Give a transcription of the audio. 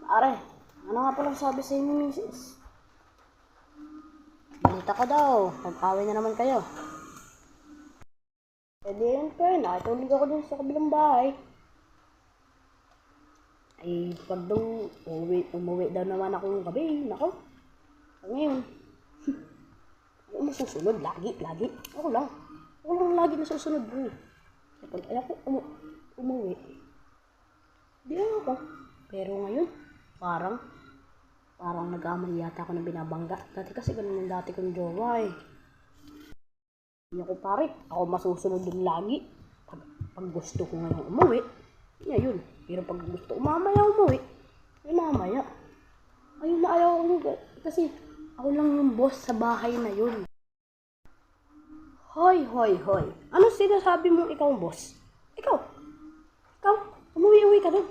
Pare, ano nga palang sabi sa inyo, misis? Balita ka daw, magpawin na naman kayo. Pwede yun kayo, nakitulog ako dun sa kabilang bahay. Ay, pag daw, umuwi daw naman ako ng gabi, nako. Ngayon, ako masusunod, lagi. Ako lang lagi nasusunod bro. Kapag ayaw ko umuwi, di ako. Pero ngayon, parang nag-aaman yata ako ng binabangga. Dati kasi ganun yung dati kong jowa eh. Hindi ako pare, ako masusunod dun lagi. Pag gusto ko ngayon umuwi, yun. Pero pag gusto ko mamaya umuwi, mamaya. Ayun na ayaw umuwi. Kasi ako lang yung boss sa bahay na yun. Hoy. Ano sinasabi mo ikaw ang boss? Ikaw, umuwi ka dun.